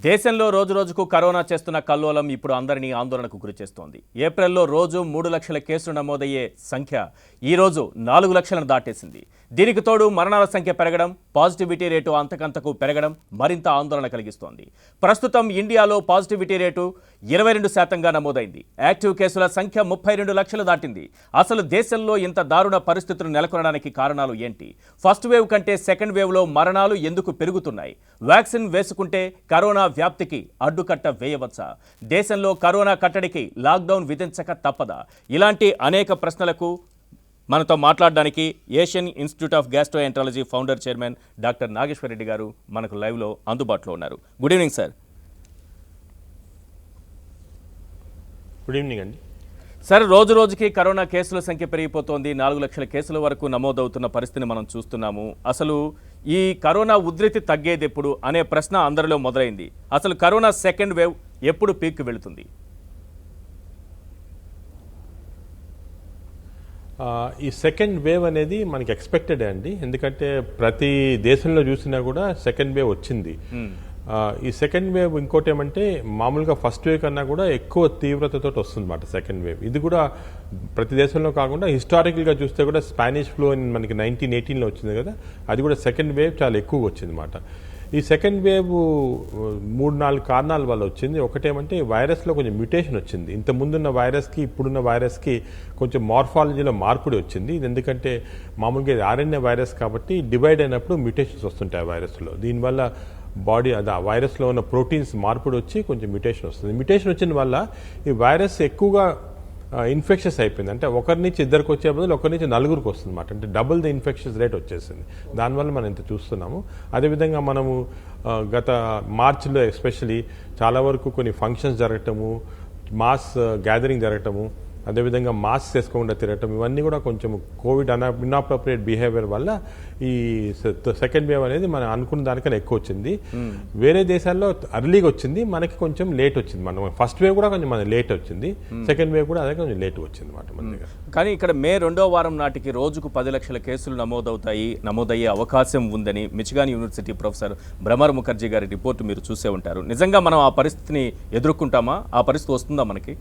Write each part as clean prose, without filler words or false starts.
దేశంలో రోజురోజుకు కరోనా చేస్తున్న కల్లోలం ఇప్పుడు అందరినీ ఆందోళనకు గురిచేస్తోంది. ఏప్రిల్లో రోజు 3 లక్షల కేసులు నమోదయ్యే సంఖ్య ఈ రోజు 4 లక్షలను దాటేసింది. దీనికి తోడు మరణాల సంఖ్య పెరగడం, పాజిటివిటీ రేటు అంతకంతకు పెరగడం మరింత ఆందోళన కలిగిస్తోంది. ప్రస్తుతం ఇండియాలో పాజిటివిటీ రేటు 22% నమోదైంది. యాక్టివ్ కేసుల సంఖ్య 32 లక్షలు దాటింది. అసలు దేశంలో ఇంత దారుణ పరిస్థితులు నెలకొనడానికి కారణాలు ఏంటి? ఫస్ట్ వేవ్ కంటే సెకండ్ వేవ్లో మరణాలు ఎందుకు పెరుగుతున్నాయి? వ్యాక్సిన్ వేసుకుంటే కరోనా వ్యాప్తికి అడ్డుకట్ట వేయవచ్చా? దేశంలో కరోనా కట్టడికి లాక్డౌన్ విధించక తప్పదా? ఇలాంటి అనేక ప్రశ్నలకు మనతో మాట్లాడడానికి Asian institute of gastroenterology founder chairman doctor Nageshwar Reddy గారు మనకు లైవ్లో అందుబాటులో ఉన్నారు. Good evening sir. Good evening అండి. సార్, రోజు రోజుకి కరోనా కేసుల సంఖ్య పెరిగిపోతోంది. 4 లక్షల కేసుల వరకు నమోదవుతున్న పరిస్థితిని మనం చూస్తున్నాము. అసలు ఈ కరోనా ఉధృతి తగ్గేది ఎప్పుడు అనే ప్రశ్న అందరిలో మొదలైంది. అసలు కరోనా సెకండ్ వేవ్ ఎప్పుడు పీక్ వెళుతుంది? ఈ సెకండ్ వేవ్ అనేది మనకి ఎక్స్పెక్టెడ్ అండి. ఎందుకంటే ప్రతి దేశంలో చూసినా కూడా సెకండ్ వేవ్ వచ్చింది. ఈ సెకండ్ వేవ్ ఇంకోటి ఏమంటే మామూలుగా ఫస్ట్ వేవ్ కన్నా కూడా ఎక్కువ తీవ్రతతో వస్తుంది అన్నమాట సెకండ్ వేవ్. ఇది కూడా ప్రతి దేశంలో కాకుండా హిస్టారికల్గా చూస్తే కూడా స్పానిష్ ఫ్లూ అని మనకి 1918లో వచ్చింది కదా, అది కూడా సెకండ్ వేవ్ చాలా ఎక్కువగా వచ్చింది అన్నమాట. ఈ సెకండ్ వేవ్ 3-4 కారణాల వల్ల వచ్చింది. ఒకటేమంటే వైరస్లో కొంచెం మ్యూటేషన్ వచ్చింది. ఇంత ముందున్న వైరస్కి ఇప్పుడున్న వైరస్కి కొంచెం మార్ఫాలజీలో మార్పుడి వచ్చింది. ఇది ఎందుకంటే మామూలుగా ఇది ఆర్ఎన్ఏ వైరస్ కాబట్టి డివైడ్ అయినప్పుడు మ్యూటేషన్స్ వస్తుంటాయి వైరస్లో. దీనివల్ల బాడీ అది ఆ వైరస్లో ఉన్న ప్రోటీన్స్ మార్పుడు వచ్చి కొంచెం మ్యూటేషన్ వస్తుంది. మ్యూటేషన్ వచ్చిన వల్ల ఈ వైరస్ ఎక్కువగా ఇన్ఫెక్షన్స్ అయిపోయింది. అంటే ఒకరి నుంచి ఇద్దరికి వచ్చే బదులు ఒకరి నుంచి నలుగురికి వస్తుంది అన్నమాట. అంటే డబుల్ ది ఇన్ఫెక్షన్స్ రేట్ వచ్చేసింది. దానివల్ల మనం ఇంత చూస్తున్నాము. అదేవిధంగా మనము గత మార్చిలో ఎస్పెషలీ చాలా వరకు కొన్ని ఫంక్షన్స్ జరగటము, మాస్ గ్యాదరింగ్ జరగటము, అదేవిధంగా మాస్క్ వేసుకోకుండా తిరగటం, ఇవన్నీ కూడా కొంచెం కోవిడ్ ఇన్అప్రోప్రియేట్ బిహేవియర్ వల్ల ఈ సెకండ్ వేవ్ అనేది మనం అనుకున్న దానికన్నా ఎక్కువ వచ్చింది. వేరే దేశాల్లో అర్లీగా వచ్చింది, మనకి కొంచెం లేట్ వచ్చింది. మనం ఫస్ట్ వేవ్ కూడా కొంచెం మనకి లేట్ వచ్చింది, సెకండ్ వేవ్ కూడా అదే కొంచెం లేట్ వచ్చింది అన్నమాట మన దగ్గర. కానీ ఇక్కడ మే 2వ వారం నాటికి రోజుకు 10 లక్షల కేసులు నమోదయ్యే అవకాశం ఉందని Michigan university professor Bhramar Mukherjee గారి రిపోర్టు మీరు చూసే ఉంటారు. నిజంగా మనం ఆ పరిస్థితిని ఎదుర్కొంటామా? ఆ పరిస్థితి వస్తుందా మనకి?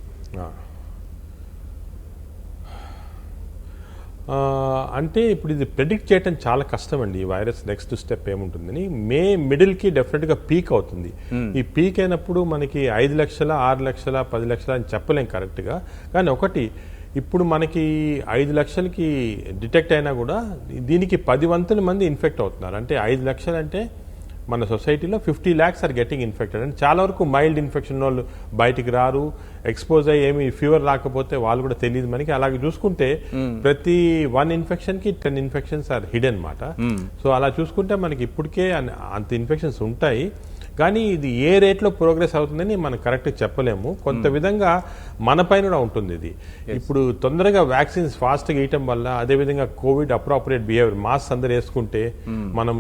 అంటే ఇప్పుడు ఇది ప్రెడిక్ట్ చేయడం చాలా కష్టం అండి. ఈ వైరస్ నెక్స్ట్ స్టెప్ ఏముంటుందని. మే మిడిల్కి డెఫినెట్గా పీక్ అవుతుంది. ఈ పీక్ అయినప్పుడు మనకి 5 లక్షల 6 లక్షల 10 లక్షల అని చెప్పలేం కరెక్ట్గా. కానీ ఒకటి, ఇప్పుడు మనకి 5 లక్షలకి డిటెక్ట్ అయినా కూడా దీనికి 10 వంతుల మంది ఇన్ఫెక్ట్ అవుతున్నారు. అంటే 5 లక్షలు అంటే మన సొసైటీలో 50 lakhs are getting infected. And చాలా వరకు మైల్డ్ ఇన్ఫెక్షన్ వాళ్ళు బయటికి రారు, ఎక్స్పోజ్ అయ్యి ఏమి ఫీవర్ రాకపోతే వాళ్ళు కూడా తెలియదు మనకి. అలాగే చూసుకుంటే ప్రతి 1 ఇన్ఫెక్షన్కి 10 ఇన్ఫెక్షన్స్ ఆర్ హిడెన్ అన్నమాట. సో అలా చూసుకుంటే మనకి ఇప్పటికే అంత ఇన్ఫెక్షన్స్ ఉంటాయి. కానీ ఇది ఏ రేట్లో ప్రోగ్రెస్ అవుతుందని మనం కరెక్ట్గా చెప్పలేము. కొంత విధంగా మన పైన కూడా ఉంటుంది ఇది. ఇప్పుడు తొందరగా వ్యాక్సిన్స్ ఫాస్ట్గా వేయటం వల్ల, అదేవిధంగా కోవిడ్ అప్రోప్రియేట్ బిహేవియర్ మాస్క్ అందరు వేసుకుంటే, మనం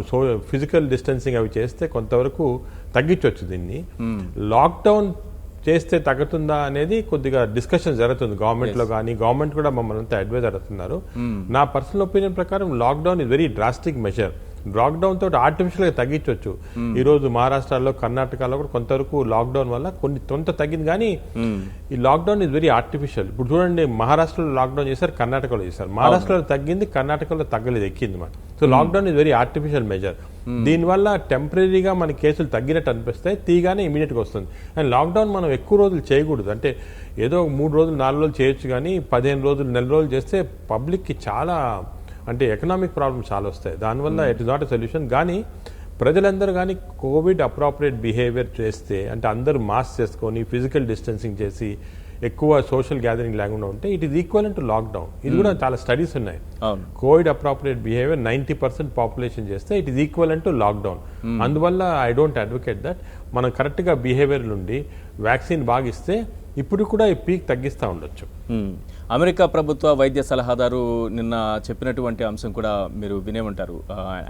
ఫిజికల్ డిస్టెన్సింగ్ అవి చేస్తే కొంతవరకు తగ్గించవచ్చు దీన్ని. లాక్డౌన్ చేస్తే తగ్గుతుందా అనేది కొద్దిగా డిస్కషన్ జరుగుతుంది గవర్నమెంట్లో కానీ. గవర్నమెంట్ కూడా మమ్మల్ని అంతా అడ్వైజ్ అడుగుతున్నారు. నా పర్సనల్ ఒపీనియన్ ప్రకారం lockdown is very drastic measure. Lockdown తోటి ఆర్టిఫిషియల్గా తగ్గించవచ్చు. ఈ రోజు మహారాష్ట్రలో, కర్ణాటకలో కూడా కొంతవరకు లాక్డౌన్ వల్ల కొంత తగ్గింది. కానీ ఈ లాక్డౌన్ ఇస్ వెరీ ఆర్టిఫిషియల్. ఇప్పుడు చూడండి, మహారాష్ట్రలో లాక్డౌన్ చేశారు, కర్ణాటకలో చేశారు. మహారాష్ట్రలో తగ్గింది, కర్ణాటకలో తగ్గలేదు, ఎక్కింది మాట. So lockdown is very artificial measure. దీనివల్ల టెంపరీగా మన కేసులు తగ్గినట్టు అనిపిస్తాయి, తీగానే ఇమీడియట్గా వస్తుంది. అండ్ లాక్డౌన్ మనం ఎక్కువ రోజులు చేయకూడదు. అంటే ఏదో 3 రోజులు 4 రోజులు చేయొచ్చు, కానీ 15 రోజులు 1 నెల రోజులు చేస్తే పబ్లిక్కి చాలా అంటే ఎకనామిక్ ప్రాబ్లమ్స్ చాలా వస్తాయి. దానివల్ల it is not a solution. కానీ ప్రజలందరూ కానీ కోవిడ్ అప్రోప్రియేట్ బిహేవియర్ చేస్తే, అంటే అందరూ మాస్క్ చేసుకొని ఫిజికల్ డిస్టెన్సింగ్ చేసి ఎక్కువ సోషల్ గ్యాదరింగ్ లేకుండా ఉంటే it is equal to lockdown. ఇది కూడా చాలా స్టడీస్ ఉన్నాయి. కోవిడ్ అప్రోప్రియేట్ బిహేవియర్ 90% పాపులేషన్ చేస్తే it is equal to lockdown. అందువల్ల ఐ డోంట్ అడ్వకేట్ దట్. మనం కరెక్ట్గా బిహేవియర్ నుండి వ్యాక్సిన్ బాగా ఇస్తే ఇప్పుడు కూడా ఈ పీక్ తగ్గిస్తూ ఉండొచ్చు. అమెరికా ప్రభుత్వ వైద్య సలహాదారు నిన్న చెప్పినటువంటి అంశం కూడా మీరు వినే ఉంటారు.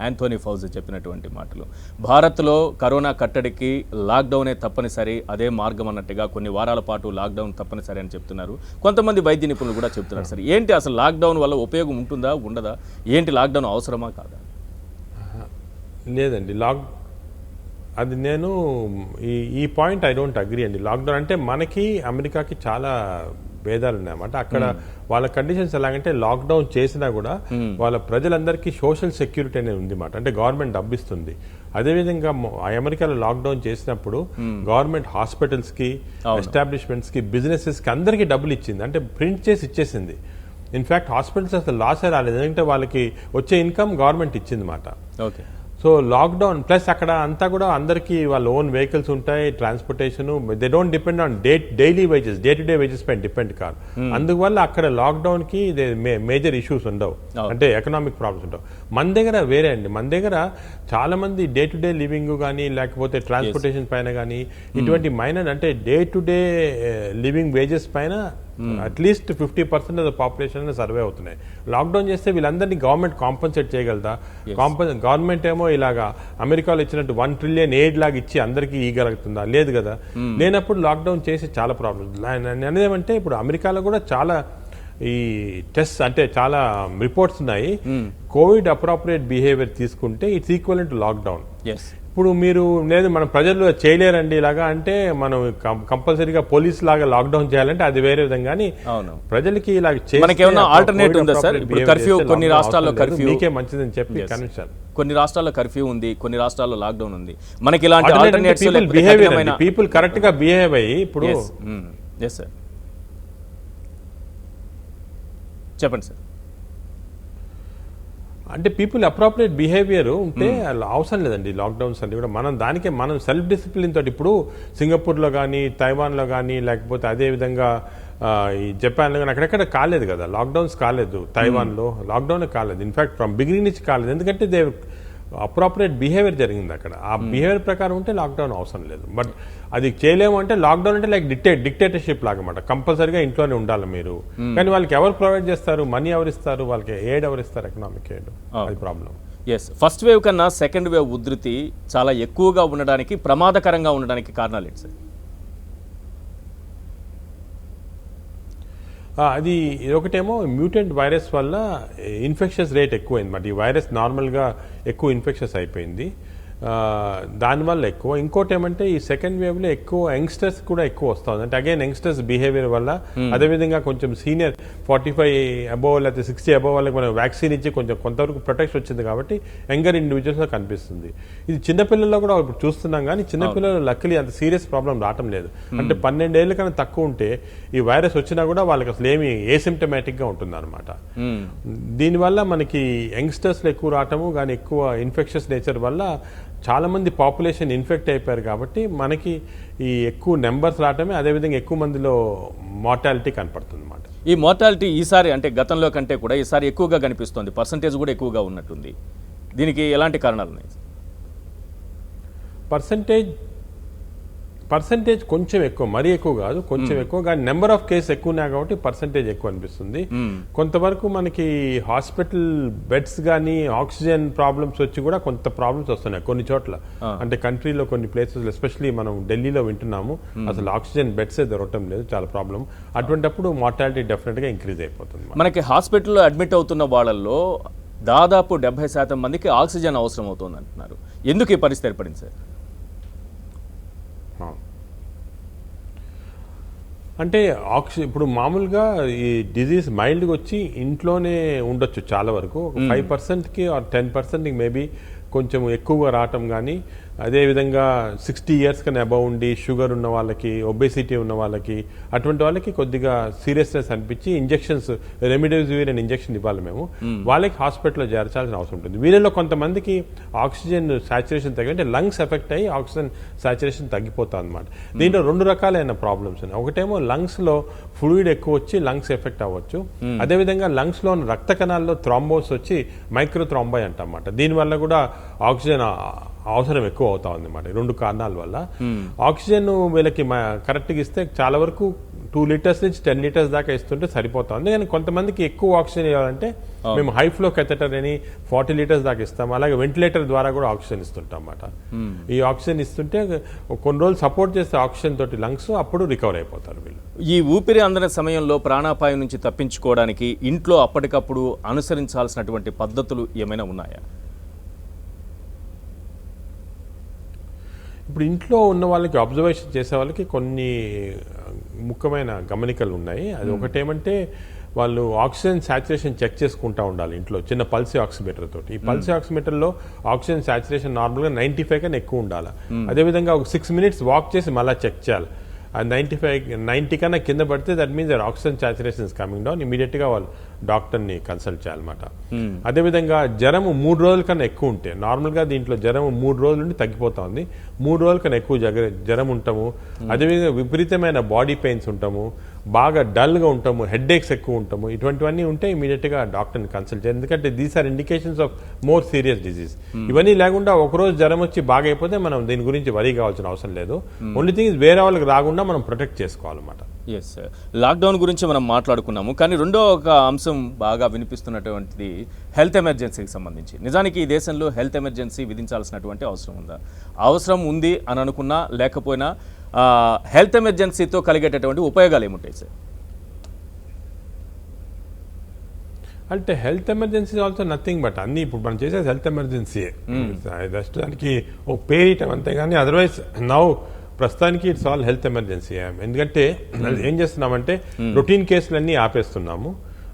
యాంథోనీ ఫౌజీ చెప్పినటువంటి మాటలు, భారత్లో కరోనా కట్టడికి లాక్డౌనే తప్పనిసరి, అదే మార్గం అన్నట్టుగా కొన్ని వారాల పాటు లాక్డౌన్ తప్పనిసరి అని చెప్తున్నారు. కొంతమంది వైద్య నిపుణులు కూడా చెప్తున్నారు. సరే, ఏంటి అసలు లాక్డౌన్ వల్ల ఉపయోగం ఉంటుందా ఉండదా? ఏంటి లాక్డౌన్ అవసరమా కాదా? లేదండి, అది నేను ఈ పాయింట్ ఐ డోంట్ అగ్రీ అండి. లాక్డౌన్ అంటే మనకి అమెరికాకి చాలా భేదాలు ఉన్నాయన్నమాట. అక్కడ వాళ్ళ కండిషన్స్ ఎలాగంటే లాక్డౌన్ చేసినా కూడా వాళ్ళ ప్రజలందరికీ సోషల్ సెక్యూరిటీ అనేది ఉంది మాట. అంటే గవర్నమెంట్ డబ్బిస్తుంది. అదేవిధంగా అమెరికాలో లాక్డౌన్ చేసినప్పుడు గవర్నమెంట్ హాస్పిటల్స్ కి, ఎస్టాబ్లిష్మెంట్స్ కి, బిజినెసెస్ కి అందరికీ డబ్బులు ఇచ్చింది. అంటే ప్రింట్ చేసి ఇచ్చేసింది. ఇన్ఫాక్ట్ హాస్పిటల్స్ అసలు లాసే రాలేదు, ఎందుకంటే వాళ్ళకి వచ్చే ఇన్కమ్ గవర్నమెంట్ ఇచ్చింది మాట. ఓకే. సో లాక్డౌన్ ప్లస్ అక్కడ అంతా కూడా అందరికీ వాళ్ళ ఓన్ వెహికల్స్ ఉంటాయి, transportation, they don't depend on daily wages, day to day wages పైన డిపెండ్ కాదు. అందువల్ల అక్కడ లాక్డౌన్ కి మేజర్ ఇష్యూస్ ఉండవు, అంటే ఎకనామిక్ ప్రాబ్లమ్స్ ఉండవు. మన దగ్గర వేరే అండి. మన దగ్గర చాలా మంది డే టు డే లివింగ్ కానీ లేకపోతే ట్రాన్స్పోర్టేషన్ పైన కానీ ఇటువంటి మైనర్ అంటే day to day living wages పైన at least 50% of the population survive అవుతున్నాయి. లాక్డౌన్ చేస్తే వీళ్ళందరినీ గవర్నమెంట్ కాంపన్సేట్ చేయగలదా? గవర్నమెంట్ ఏమో ఇలాగా అమెరికాలో ఇచ్చినట్టు 1 ట్రిలియన్ ఎయిడ్ లాగా ఇచ్చి అందరికీ ఇవ్వగలుగుతుందా? లేదు కదా. లేనప్పుడు లాక్డౌన్ చేసి చాలా ప్రాబ్లమ్స్. అనేదేమంటే ఇప్పుడు అమెరికాలో కూడా చాలా ఈ టెస్ట్ అంటే చాలా రిపోర్ట్స్ ఉన్నాయి. కోవిడ్ అప్రాప్రియేట్ బిహేవియర్ తీసుకుంటే ఇట్స్ ఈక్వల్ టు లాక్డౌన్. ఇప్పుడు మీరు లేదు మన ప్రజలు చేయలేరండి ఇలాగా అంటే మనం కంపల్సరీగా పోలీస్ లాగా లాక్డౌన్ చేయాలంటే అది వేరే విధంగా. ప్రజలకి ఇలా కొన్ని రాష్ట్రాల్లో కర్ఫ్యూ మీకే మంచిదని చెప్పి కన్విన్సారు. కొన్ని రాష్ట్రాల్లో కర్ఫ్యూ ఉంది, కొన్ని రాష్ట్రాల్లో లాక్డౌన్ ఉంది. మనకి ఇలాంటి బిహేవియర్ పీపుల్ కరెక్ట్ గా బిహేవ్ అయ్యి ఇప్పుడు సార్ చెప్పండి సార్. అంటే పీపుల్ అప్రాప్రియేట్ బిహేవియర్ ఉంటే అవసరం లేదండి లాక్డౌన్స్ అన్ని కూడా. మనం సెల్ఫ్ డిసిప్లిన్ తోటి ఇప్పుడు సింగపూర్లో కానీ, తైవాన్లో కానీ, లేకపోతే అదేవిధంగా ఈ జపాన్లో కానీ అక్కడెక్కడ కాలేదు కదా లాక్డౌన్స్. కాలేదు తైవాన్లో లాక్డౌన్ కాలేదు. ఇన్ఫాక్ట్ ఫ్రమ్ బిగినింగ్ నుంచి కాలేదు, ఎందుకంటే దే అప్రాప్రియేట్ బిహేవియర్ జరిగింది అక్కడ. ఆ బిహేవియర్ ప్రకారం ఉంటే లాక్డౌన్ అవసరం లేదు. బట్ అది చేయలేము అంటే లాక్డౌన్ అంటే లైక్ డిక్టేటర్షిప్ లాగా అన్నమాట. కంపల్సరీగా ఇంట్లోనే ఉండాలి మీరు. కానీ వాళ్ళకి ఎవరు ప్రొవైడ్ చేస్తారు? మనీ ఎవరు ఇస్తారు? వాళ్ళకి ఎయిడ్ ఎవరు ఇస్తారు? Economic aid. అది ప్రాబ్లం. ఫస్ట్ వేవ్ కన్నా సెకండ్ వేవ్ ఉధృతి చాలా ఎక్కువగా ఉండడానికి, ప్రమాదకరంగా ఉండడానికి కారణాలు ఏంటి సార్? అది ఒకటేమో మ్యూటెంట్ వైరస్ వల్ల ఇన్ఫెక్షన్స్ రేట్ ఎక్కువైంది మాట. ఈ వైరస్ నార్మల్గా ఎక్కువ ఇన్ఫెక్షన్స్ అయిపోయింది, దానివల్ల ఎక్కువ. ఇంకోటి ఏమంటే ఈ సెకండ్ వేవ్ లో ఎక్కువ యంగ్స్టర్స్ కూడా ఎక్కువ వస్తుంది. అంటే అగైన్ యంగ్స్టర్స్ బిహేవియర్ వల్ల, అదేవిధంగా కొంచెం సీనియర్ 45 అబోవ్ లేకపోతే 60 అబోవ్ వాళ్ళకి మనం వ్యాక్సిన్ ఇచ్చి కొంచెం కొంతవరకు ప్రొటెక్షన్ వచ్చింది కాబట్టి యంగర్ ఇండివిజువల్స్ లో కనిపిస్తుంది. ఇది చిన్నపిల్లల్లో కూడా ఇప్పుడు చూస్తున్నాం, కానీ చిన్నపిల్లలు లక్కలీ అంత సీరియస్ ప్రాబ్లం రావటం లేదు. అంటే 12 ఏళ్ళ కన్నా తక్కువ ఉంటే ఈ వైరస్ వచ్చినా కూడా వాళ్ళకి అసలు ఏమి ఏసిమ్టమాటిక్ గా ఉంటుంది అనమాట. దీనివల్ల మనకి యంగ్స్టర్స్ లో ఎక్కువ రావటము, కానీ ఎక్కువ ఇన్ఫెక్షన్స్ నేచర్ వల్ల చాలా మంది పాపులేషన్ ఇన్ఫెక్ట్ అయిపోయారు కాబట్టి మనకి ఈ ఎక్కువ నెంబర్స్ రావటమే, అదేవిధంగా ఎక్కువ మందిలో మార్టాలిటీ కనపడుతుంది అన్నమాట. ఈ మార్టాలిటీ ఈసారి అంటే గతంలో కంటే కూడా ఈసారి ఎక్కువగా కనిపిస్తుంది, పర్సంటేజ్ కూడా ఎక్కువగా ఉన్నట్టుంది. దీనికి ఎలాంటి కారణాలు ఉన్నాయి? పర్సంటేజ్ కొంచెం ఎక్కువ, మరీ ఎక్కువ కాదు, కొంచెం ఎక్కువ. కానీ నెంబర్ ఆఫ్ కేసెస్ ఎక్కువ ఉన్నాయి కాబట్టి పర్సంటేజ్ ఎక్కువ అనిపిస్తుంది. కొంతవరకు మనకి హాస్పిటల్ బెడ్స్ కానీ ఆక్సిజన్ ప్రాబ్లమ్స్ వచ్చి కూడా కొంత ప్రాబ్లమ్స్ వస్తున్నాయి కొన్ని చోట్ల. అంటే కంట్రీలో కొన్ని ప్లేసెస్, ఎస్పెషల్లీ మనం ఢిల్లీలో వింటున్నాము అసలు ఆక్సిజన్ బెడ్సే దొరకటం లేదు, చాలా ప్రాబ్లం. అటువంటిప్పుడు మార్టాలిటీ డెఫినెట్ గా ఇంక్రీజ్ అయిపోతుంది. మనకి హాస్పిటల్లో అడ్మిట్ అవుతున్న వాళ్ళల్లో దాదాపు 70% మందికి ఆక్సిజన్ అవసరం అవుతుంది అంటున్నారు. ఎందుకు ఈ పరిస్థితి ఏర్పడింది సార్? అంటే ఇప్పుడు మామూలుగా ఈ డిజీజ్ మైల్డ్గా వచ్చి ఇంట్లోనే ఉండొచ్చు చాలా వరకు. 5%కి ఆర్ 10%కి మేబీ కొంచెం ఎక్కువగా రావటం. కానీ అదేవిధంగా 60 years కన్నా అబౌవ్ ఉండి షుగర్ ఉన్న వాళ్ళకి, ఒబేసిటీ ఉన్న వాళ్ళకి, అటువంటి వాళ్ళకి కొద్దిగా సీరియస్నెస్ అనిపించి ఇంజెక్షన్స్, రెమిడెసివిర్ అనే ఇంజెక్షన్ ఇవ్వాలి మేము. వాళ్ళకి హాస్పిటల్లో చేర్చాల్సిన అవసరం ఉంటుంది. వీళ్ళలో కొంతమందికి ఆక్సిజన్ సాచురేషన్ అంటే లంగ్స్ ఎఫెక్ట్ అయ్యి ఆక్సిజన్ సాచురేషన్ తగ్గిపోతుంది అనమాట. దీంట్లో 2 రకాలైన ప్రాబ్లమ్స్ ఉన్నాయి. ఒకటేమో లంగ్స్ లో ఫ్లూయిడ్ ఎక్కువ వచ్చి లంగ్స్ ఎఫెక్ట్ అవ్వచ్చు. అదేవిధంగా లంగ్స్ లో రక్త కణాల్లో థ్రాంబోస్ వచ్చి మైక్రో థ్రాంబై అంటమాట. దీనివల్ల కూడా ఆక్సిజన్ అవసరం ఎక్కువ అవుతా ఉంది అన్నమాట. 2 కారణాల వల్ల. ఆక్సిజన్ వీళ్ళకి కరెక్ట్గా ఇస్తే చాలా వరకు 2 liters నుంచి 10 liters దాకా ఇస్తుంటే సరిపోతుంది. కానీ కొంతమందికి ఎక్కువ ఆక్సిజన్ ఇవ్వాలంటే మేము హై ఫ్లో కెథెటర్ అని 40 liters దాకా ఇస్తాం. అలాగే వెంటిలేటర్ ద్వారా కూడా ఆక్సిజన్ ఇస్తుంటాం అన్నమాట. ఈ ఆక్సిజన్ ఇస్తుంటే కొన్ని రోజులు సపోర్ట్ చేస్తే ఆక్సిజన్ తోటి లంగ్స్, అప్పుడు రికవర్ అయిపోతారు వీళ్ళు. ఈ ఊపిరి అందని సమయంలో ప్రాణాపాయం నుంచి తప్పించుకోవడానికి ఇంట్లో అప్పటికప్పుడు అనుసరించాల్సినటువంటి పద్ధతులు ఏమైనా ఉన్నాయా? ఇప్పుడు ఇంట్లో ఉన్న వాళ్ళకి అబ్జర్వేషన్ చేసే వాళ్ళకి కొన్ని ముఖ్యమైన గమనికలు ఉన్నాయి. అది ఒకటేమంటే వాళ్ళు ఆక్సిజన్ సాచురేషన్ చెక్ చేసుకుంటూ ఉండాలి ఇంట్లో చిన్న పల్సీ ఆక్సిమీటర్ తోటి. ఈ పల్సీ ఆక్సిమీటర్లో ఆక్సిజన్ సాచురేషన్ నార్మల్గా 95 కన్నా ఎక్కువ ఉండాలి. అదేవిధంగా ఒక 6 minutes వాక్ చేసి మళ్ళీ చెక్ చేయాలి. అది 90 కన్నా కింద పడితే that means their oxygen saturation is coming down. ఇమీడియట్గా వాళ్ళు డాక్టర్ని కన్సల్ట్ చేయాలన్నమాట. అదేవిధంగా జ్వరము 3 రోజుల కన్నా ఎక్కువ ఉంటే, నార్మల్గా దీంట్లో జ్వరము 3 రోజుల నుండి తగ్గిపోతా ఉంది, 3 రోజుల కన్నా ఎక్కువ జ్వరం ఉంటాము, అదేవిధంగా విపరీతమైన బాడీ పెయిన్స్ ఉంటాము, బాగా డల్గా ఉంటాము, హెడ్ఏక్స్ ఎక్కువ ఉంటాము, ఇటువంటివన్నీ ఉంటే ఇమీడియట్గా డాక్టర్ని కన్సల్ట్ చేయాలి. ఎందుకంటే these are indications of more serious disease. ఇవన్నీ లేకుండా ఒకరోజు జ్వరం వచ్చి బాగా అయిపోతే మనం దీని గురించి వరీ కావాల్సిన అవసరం లేదు. ఓన్లీ థింగ్ ఇస్ వేరే వాళ్ళకి రాకుండా మనం ప్రొటెక్ట్ చేసుకోవాలన్నమాట. ఎస్, లాక్డౌన్ గురించి మనం మాట్లాడుకున్నాము, కానీ రెండో ఒక అంశం బాగా వినిపిస్తున్నటువంటిది హెల్త్ ఎమర్జెన్సీకి సంబంధించి. నిజానికి ఈ దేశంలో హెల్త్ ఎమర్జెన్సీ విధించాల్సినటువంటి అవసరం ఉందా? అవసరం ఉంది అని అనుకున్నా లేకపోయినా హెల్త్ ఎమర్జెన్సీతో కలిగేటటువంటి ఉపయోగాలు ఏముంటాయి సార్? అంటే health emergency also nothing but అన్ని ఇప్పుడు మనం చేసేది హెల్త్ ఎమర్జెన్సీ. జస్ట్ దానికి ఒక పేరిటం అంతే, కానీ అదర్వైజ్ నౌ ప్రస్తుతానికి ఇట్స్ ఆల్ హెల్త్ ఎమర్జెన్సీ. ఎందుకంటే ఏం చేస్తున్నామంటే రొటీన్ కేసులన్నీ ఆపేస్తున్నాము,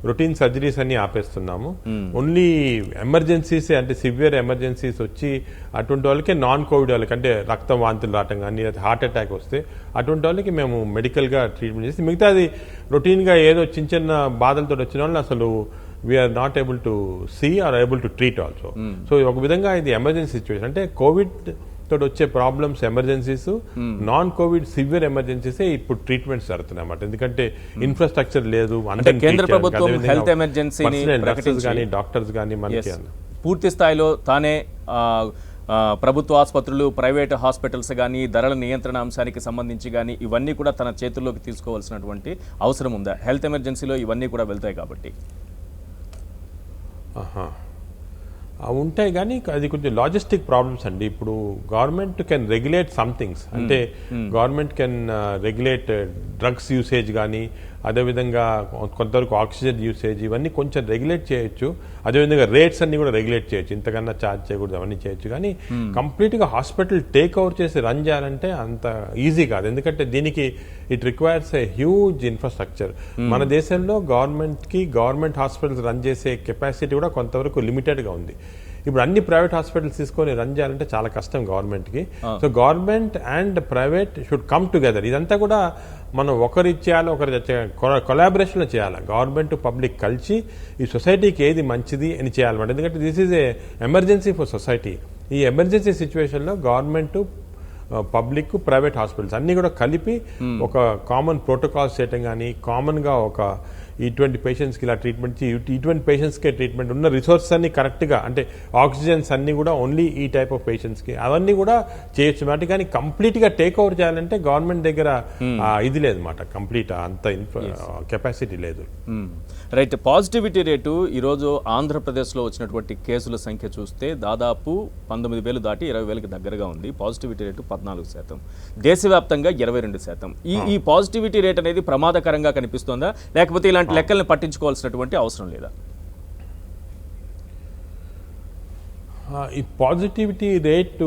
రొటీన్ సర్జరీస్ అన్ని ఆపేస్తున్నాము. ఓన్లీ ఎమర్జెన్సీస్ అంటే సివియర్ ఎమర్జెన్సీస్ వచ్చి అటువంటి వాళ్ళకి నాన్ కోవిడ్ వాళ్ళకి, అంటే రక్తం వాంతులు రావటం కానీ హార్ట్ అటాక్ వస్తే అటువంటి వాళ్ళకి మేము మెడికల్గా ట్రీట్మెంట్ చేసి, మిగతాది రొటీన్గా ఏదో చిన్న చిన్న బాధలతో వచ్చిన వాళ్ళని అసలు we are not able to see or able to treat also. So ఒక విధంగా ఇది ఎమర్జెన్సీ సిచ్యువేషన్. అంటే కోవిడ్ తోటి వచ్చే problems emergencies, non covid severe emergencies ఇప్పుడు ట్రీట్మెంట్స్ జరుగుతున్నాయి అన్నమాట. ఎందుకంటే ఇన్ఫ్రాస్ట్రక్చర్ లేదు, కేంద్ర ప్రభుత్వం హెల్త్ ఎమర్జెన్సీని కానీ డాక్టర్స్ కానీ మనకి పూర్తి స్థాయిలో తానే ప్రభుత్వ ఆసుపత్రులు, ప్రైవేట్ హాస్పిటల్స్ కానీ ధరల నియంత్రణ అంశానికి సంబంధించి కానీ ఇవన్నీ కూడా తన చేతుల్లోకి తీసుకోవాల్సినటువంటి అవసరం ఉందా? హెల్త్ ఎమర్జెన్సీలో ఇవన్నీ కూడా వెళ్తాయి కాబట్టి. ఉంటాయి, కానీ అది కొంచెం లాజిస్టిక్ ప్రాబ్లమ్స్ అండి. ఇప్పుడు government can regulate some things, అంటే government can regulate drugs usage కానీ, అదేవిధంగా కొంతవరకు ఆక్సిజన్ యూసేజ్, ఇవన్నీ కొంచెం రెగ్యులేట్ చేయొచ్చు. అదేవిధంగా రేట్స్ అన్ని కూడా రెగ్యులేట్ చేయొచ్చు, ఇంతకన్నా ఛార్జ్ చేయకూడదు, అవన్నీ చేయొచ్చు. కానీ కంప్లీట్గా హాస్పిటల్ టేక్ ఓవర్ చేసి రన్ చేయాలంటే అంత ఈజీ కాదు. ఎందుకంటే దీనికి it requires a huge infrastructure. మన దేశంలో గవర్నమెంట్ హాస్పిటల్స్ రన్ చేసే కెపాసిటీ కూడా కొంతవరకు లిమిటెడ్గా ఉంది. ఇప్పుడు అన్ని ప్రైవేట్ హాస్పిటల్స్ తీసుకొని రన్ చేయాలంటే చాలా కష్టం గవర్నమెంట్కి. So government and private should come together. ఇదంతా కూడా మనం ఒకరు ఇచ్చేయాలి, ఒకరు కొలాబరేషన్లో చేయాలి. గవర్నమెంట్ పబ్లిక్ కలిసి ఈ సొసైటీకి ఏది మంచిది అని చేయాలన్నమాట. ఎందుకంటే this is a emergency for society. ఈ ఎమర్జెన్సీ సిచ్యువేషన్లో గవర్నమెంట్, పబ్లిక్, ప్రైవేట్ హాస్పిటల్స్ అన్నీ కూడా కలిపి ఒక కామన్ ప్రోటోకాల్స్ చేయటం కానీ, కామన్గా ఒక ఇటువంటి పేషెంట్స్కి ఇలా ట్రీట్మెంట్, ఇటువంటి పేషెంట్స్కే ట్రీట్మెంట్ ఉన్న రిసోర్సెస్ అన్ని కరెక్ట్గా, అంటే ఆక్సిజన్స్ అన్ని కూడా ఓన్లీ ఈ టైప్ ఆఫ్ పేషెంట్స్కి అవన్నీ కూడా చేయొచ్చు మాట. కానీ కంప్లీట్గా టేక్ ఓవర్ చేయాలంటే గవర్నమెంట్ దగ్గర ఇది లేదన్నమాట, కంప్లీట్ అంత కెపాసిటీ లేదు. రైట్. పాజిటివిటీ రేటు ఈరోజు ఆంధ్రప్రదేశ్లో వచ్చినటువంటి కేసుల సంఖ్య చూస్తే దాదాపు 19,000 దాటి 20,000కి దగ్గరగా ఉంది. పాజిటివిటీ రేటు 14%, దేశవ్యాప్తంగా 22%. ఈ పాజిటివిటీ రేట్ అనేది ప్రమాదకరంగా కనిపిస్తోందా, లేకపోతే ఇలాంటి లెక్కల్ని పట్టించుకోవాల్సినటువంటి అవసరం లేదా? ఈ పాజిటివిటీ రేటు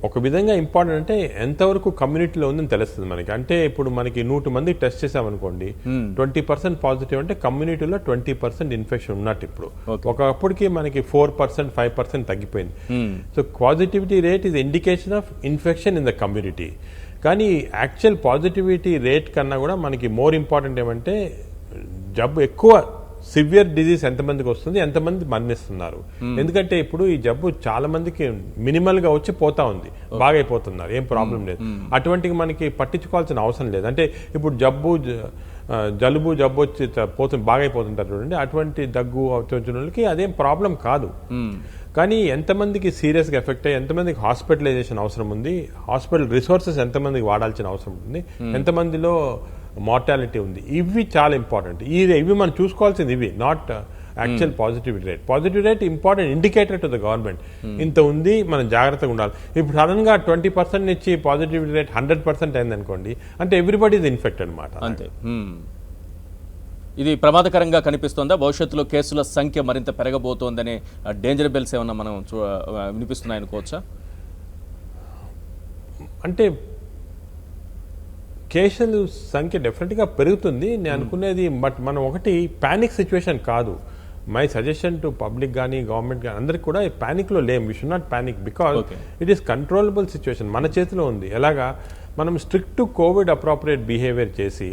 ఒక విధంగా ఇంపార్టెంట్. అంటే ఎంతవరకు కమ్యూనిటీలో ఉందని తెలుస్తుంది మనకి. అంటే ఇప్పుడు మనకి 100 మందికి టెస్ట్ చేసామనుకోండి, 20% పాజిటివ్ అంటే కమ్యూనిటీలో 20% ఇన్ఫెక్షన్ ఉన్నట్టు. ఇప్పుడు ఒకప్పటికి మనకి 4%, 5% తగ్గిపోయింది. So positivity rate is indication of infection in the community. కానీ యాక్చువల్ పాజిటివిటీ రేట్ కన్నా కూడా మనకి మోర్ ఇంపార్టెంట్ ఏమంటే జబ్బు ఎక్కువ సివియర్ డిజీజ్ ఎంతమందికి వస్తుంది, ఎంతమంది మరణిస్తున్నారు. ఎందుకంటే ఇప్పుడు ఈ జబ్బు చాలా మందికి మినిమల్ గా వచ్చి పోతా ఉంది, బాగైపోతున్నారు, ఏం ప్రాబ్లం లేదు. అటువంటివి మనకి పట్టించుకోవాల్సిన అవసరం లేదు. అంటే ఇప్పుడు జలుబు వచ్చి బాగైపోతుంటారు చూడండి, అటువంటి దగ్గు వచ్చిన వాళ్ళకి అదేం ప్రాబ్లం కాదు. కానీ ఎంతమందికి సీరియస్గా ఎఫెక్ట్ అయ్యి, ఎంతమందికి హాస్పిటలైజేషన్ అవసరం ఉంది, హాస్పిటల్ రిసోర్సెస్ ఎంతమందికి వాడాల్సిన అవసరం ఉంది, ఎంతమందిలో మార్టాలిటీ ఉంది, ఇవి చాలా ఇంపార్టెంట్. ఇవి మనం చూసుకోవాల్సింది, ఇవి not actual positivity rate. Positive rate important indicator to the government. ఇంత ఉంది, మనం జాగ్రత్తగా ఉండాలి. ఇప్పుడు సడన్ గా 20% నుంచి పాజిటివిటీ రేట్ 100% అయింది అనుకోండి, అంటే ఎవ్రీబడి ఇస్ ఇన్ఫెక్టెడ్ అనమాట. అంతే. ఇది ప్రమాదకరంగా కనిపిస్తోందా? భవిష్యత్తులో కేసుల సంఖ్య మరింత పెరగబోతోందనే డేంజర్ బెల్స్ ఏమన్నా మనం వినిపిస్తున్నాయనుకోవచ్చా? అంటే కేసుల సంఖ్య డెఫినెట్గా పెరుగుతుంది నేను అనుకునేది. బట్ మనం ఒకటి ప్యానిక్ సిచ్యువేషన్ కాదు. మై సజెషన్ టు పబ్లిక్ కానీ గవర్నమెంట్ కానీ అందరికి కూడా ప్యానిక్లో లేం. We should not panic because it is controllable situation, మన చేతిలో ఉంది. ఎలాగా మనం స్ట్రిక్ట్ కోవిడ్ అప్రాప్రియేట్ బిహేవియర్ చేసి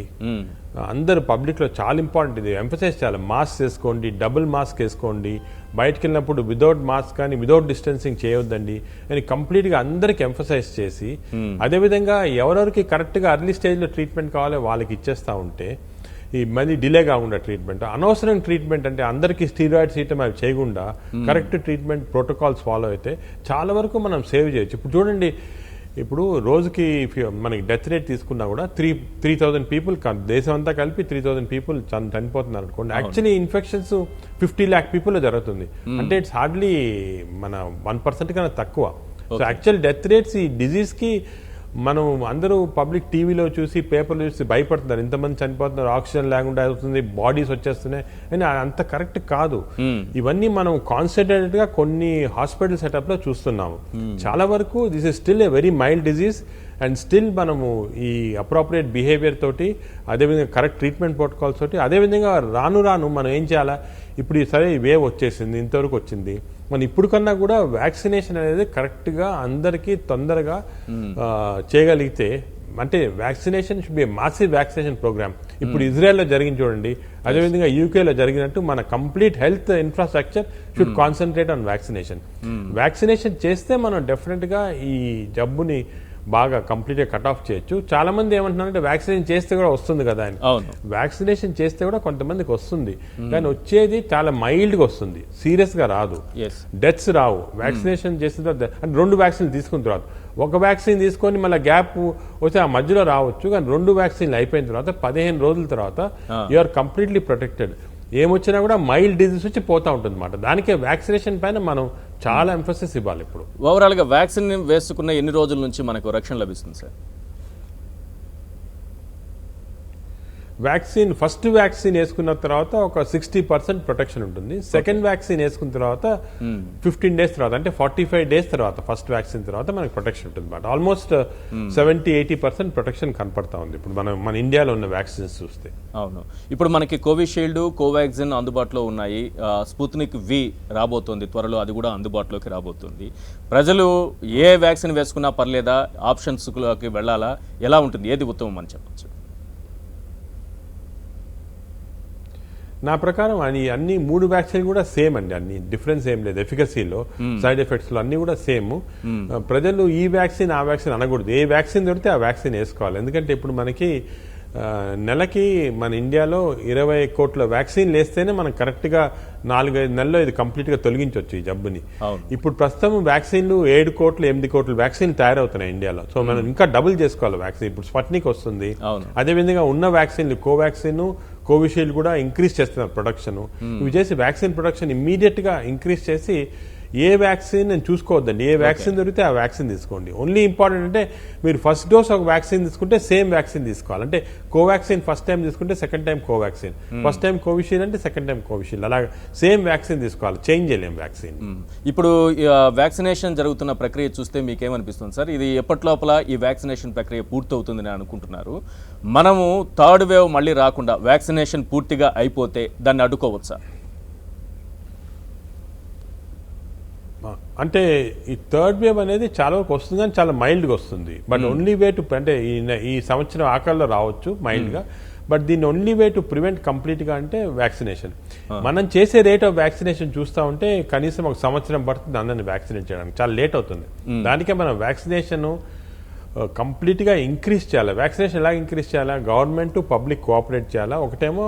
అందరూ పబ్లిక్లో చాలా ఇంపార్టెంట్, ఇది ఎంఫసైజ్ చేయాలి. మాస్క్ వేసుకోండి, డబుల్ మాస్క్ వేసుకోండి, బయటకు వెళ్ళినప్పుడు వితౌట్ మాస్క్ కానీ వితౌట్ డిస్టెన్సింగ్ చేయొద్దండి అని కంప్లీట్గా అందరికి ఎంఫసైజ్ చేసి, అదేవిధంగా ఎవరెవరికి కరెక్ట్గా అర్లీ స్టేజ్లో ట్రీట్మెంట్ కావాలో వాళ్ళకి ఇచ్చేస్తూ ఉంటే ఈ మళ్ళీ డిలే కాకుండా ట్రీట్మెంట్, అనవసరం ట్రీట్మెంట్ అంటే అందరికీ స్టీరాయిడ్స్ ఇవ్వటం అవి చేయకుండా కరెక్ట్ ట్రీట్మెంట్ ప్రోటోకాల్స్ ఫాలో అయితే చాలా వరకు మనం సేవ్ చేయొచ్చు. ఇప్పుడు చూడండి, ఇప్పుడు రోజుకి మనకి డెత్ రేట్ తీసుకున్నా కూడా 3,000 పీపుల్ దేశం అంతా కలిపి 3,000 పీపుల్ చనిపోతున్నారు అనుకోండి. యాక్చువల్లీ ఇన్ఫెక్షన్స్ 50 lakh పీపుల్ జరుగుతుంది. అంటే ఇట్స్ హార్డ్లీ మన 1% కన్నా తక్కువ. సో యాక్చువల్ డెత్ రేట్స్ ఈ డిజీజ్కి మనం అందరూ పబ్లిక్ టీవీలో చూసి పేపర్లో చూసి భయపడుతున్నారు, ఇంతమంది చనిపోతున్నారు, ఆక్సిజన్ లేకుండా అవుతుంది, బాడీస్ వచ్చేస్తున్నాయి అని. అంత కరెక్ట్ కాదు. ఇవన్నీ మనం కాన్సన్ట్రేటెడ్ గా కొన్ని హాస్పిటల్ సెటప్ లో చూస్తున్నాము. చాలా వరకు this is still a very mild disease and still మనము ఈ అప్రోప్రియేట్ బిహేవియర్ తోటి, అదేవిధంగా కరెక్ట్ ట్రీట్మెంట్ ప్రోటోకాల్స్ తోటి, అదేవిధంగా రాను రాను మనం ఏం చేయాలా, ఇప్పుడు సరే ఈ వేవ్ వచ్చేసింది, ఇంతవరకు వచ్చింది, మనం ఇప్పుడు కన్నా కూడా వ్యాక్సినేషన్ అనేది కరెక్ట్గా అందరికీ తొందరగా చేయగలిగితే, అంటే vaccination should be massive vaccination program. ఇప్పుడు ఇజ్రాయెల్లో జరిగింది చూడండి, అదేవిధంగా యూకేలో జరిగినట్టు మన complete health infrastructure should concentrate on vaccination. Vaccination చేస్తే మనం డెఫినెట్గా ఈ జబ్బుని బాగా కంప్లీట్గా కట్ ఆఫ్ చేయొచ్చు. చాలా మంది ఏమంటున్నారంటే వ్యాక్సినేషన్ చేస్తే కూడా వస్తుంది కదా అని. వ్యాక్సినేషన్ చేస్తే కూడా కొంతమందికి వస్తుంది, కానీ వచ్చేది చాలా మైల్డ్గా వస్తుంది, సీరియస్గా రాదు, డెత్స్ రావు. వ్యాక్సినేషన్ చేసిన తర్వాత అంటే 2 వ్యాక్సిన్లు తీసుకున్న తర్వాత, ఒక వ్యాక్సిన్ తీసుకొని మళ్ళీ గ్యాప్ వచ్చి ఆ మధ్యలో రావచ్చు, కానీ 2 వ్యాక్సిన్లు అయిపోయిన తర్వాత 15 రోజుల తర్వాత యు ఆర్ కంప్లీట్లీ ప్రొటెక్టెడ్. ఏమొచ్చినా కూడా మైల్డ్ డిజీజ్ వచ్చి పోతా ఉంటుంది అన్నమాట. దానికే వ్యాక్సినేషన్ పైన మనం చాలా ఎంఫసిస్ ఇవ్వాలి. ఇప్పుడు ఓవరాల్ గా వ్యాక్సిన్ వేసుకున్న ఎన్ని రోజుల నుంచి మనకు రక్షణ లభిస్తుంది సార్? వ్యాక్సిన్ ఫస్ట్ వ్యాక్సిన్ వేసుకున్న తర్వాత ఒక 60% ప్రొటెక్షన్ ఉంటుంది. సెకండ్ వ్యాక్సిన్ వేసుకున్న తర్వాత 15 days తర్వాత, అంటే 45 days తర్వాత, ఫస్ట్ వ్యాక్సిన్ తర్వాత మనకి ప్రొటెక్షన్ ఉంటుంది అన్నమాట. ఆల్మోస్ట్ 70-80% ప్రొటెక్షన్ కనపడతా ఉంది ఇప్పుడు మన ఇండియాలో ఉన్న వ్యాక్సిన్స్ చూస్తే. అవును, ఇప్పుడు మనకి కోవిషీల్డ్, కోవాక్సిన్ అందుబాటులో ఉన్నాయి. స్పుత్నిక్ వి రాబోతోంది త్వరలో, అది కూడా అందుబాటులోకి రాబోతుంది. ప్రజలు ఏ వ్యాక్సిన్ వేసుకున్నా పర్లేదా, ఆప్షన్స్లోకి వెళ్ళాలా, ఎలా ఉంటుంది, ఏది ఉత్తమం అని చెప్పచ్చు? నా ప్రకారం అన్ని 3 వ్యాక్సిన్ కూడా సేమ్ అండి, అన్ని డిఫరెన్స్ ఏం లేదు. ఎఫికసీలో, సైడ్ ఎఫెక్ట్స్ లో అన్ని కూడా సేమ్. ప్రజలు ఈ వ్యాక్సిన్ ఆ వ్యాక్సిన్ అనకూడదు, ఏ వ్యాక్సిన్ దొరికితే ఆ వ్యాక్సిన్ వేసుకోవాలి. ఎందుకంటే ఇప్పుడు మనకి నెలకి మన ఇండియాలో 20 కోట్ల వ్యాక్సిన్లు వేస్తేనే మనం కరెక్ట్గా 4-5 నెలల్లో ఇది కంప్లీట్గా తొలగించవచ్చు ఈ జబ్బుని. ఇప్పుడు ప్రస్తుతం వ్యాక్సిన్లు 7 కోట్లు 8 కోట్ల వ్యాక్సిన్లు తయారవుతున్నాయి ఇండియాలో. సో మనం ఇంకా డబుల్ చేసుకోవాలి వ్యాక్సిన్. ఇప్పుడు స్పుత్నిక్ వస్తుంది, అదేవిధంగా ఉన్న వ్యాక్సిన్లు కోవాక్సిన్, కోవిషీల్డ్ కూడా ఇంక్రీజ్ చేస్తున్నారు ప్రొడక్షన్. ఇవి చేసి వ్యాక్సిన్ ప్రొడక్షన్ ఇమ్మీడియట్ గా ఇంక్రీజ్ చేసి, ఏ వ్యాక్సిన్ నేను చూసుకోవద్దండి, ఏ వ్యాక్సిన్ దొరికితే ఆ వ్యాక్సిన్ తీసుకోండి. ఓన్లీ ఇంపార్టెంట్ అంటే మీరు ఫస్ట్ డోస్ ఒక వ్యాక్సిన్ తీసుకుంటే సేమ్ వ్యాక్సిన్ తీసుకోవాలి. అంటే కోవాక్సిన్ ఫస్ట్ టైం తీసుకుంటే second time Covaxin, first time Covishield అంటే సెకండ్ టైం కోవిషీల్డ్, అలా సేమ్ వ్యాక్సిన్ తీసుకోవాలి, చేంజ్ చేయలేం వ్యాక్సిన్. ఇప్పుడు వ్యాక్సినేషన్ జరుగుతున్న ప్రక్రియ చూస్తే మీకేమనిపిస్తుంది సార్? ఇది ఎప్పటి లోపల ఈ వ్యాక్సినేషన్ ప్రక్రియ పూర్తవుతుందని అనుకుంటున్నారు? మనము థర్డ్ వేవ్ మళ్ళీ రాకుండా వ్యాక్సినేషన్ పూర్తిగా అయిపోతే దాన్ని అడ్డుకోవచ్చా? అంటే ఈ థర్డ్ వేవ్ అనేది చాలా వరకు వస్తుంది, కానీ చాలా మైల్డ్గా వస్తుంది. బట్ ఓన్లీ వే టు, అంటే ఈ సంవత్సరం ఆఖరిలో రావచ్చు మైల్డ్గా, బట్ దీన్ని ఓన్లీ వే టు ప్రివెంట్ కంప్లీట్గా అంటే వ్యాక్సినేషన్. మనం చేసే రేట్ ఆఫ్ వ్యాక్సినేషన్ చూస్తూ ఉంటే కనీసం 1 సంవత్సరం పడుతుంది అందరిని వ్యాక్సినేట్ చేయడానికి, చాలా లేట్ అవుతుంది. దానికే మనం వ్యాక్సినేషన్ కంప్లీట్గా ఇంక్రీజ్ చేయాలి. వ్యాక్సినేషన్ ఎలా ఇంక్రీజ్ చేయాలా? గవర్నమెంట్ పబ్లిక్ కోఆపరేట్ చేయాలా. ఒకటేమో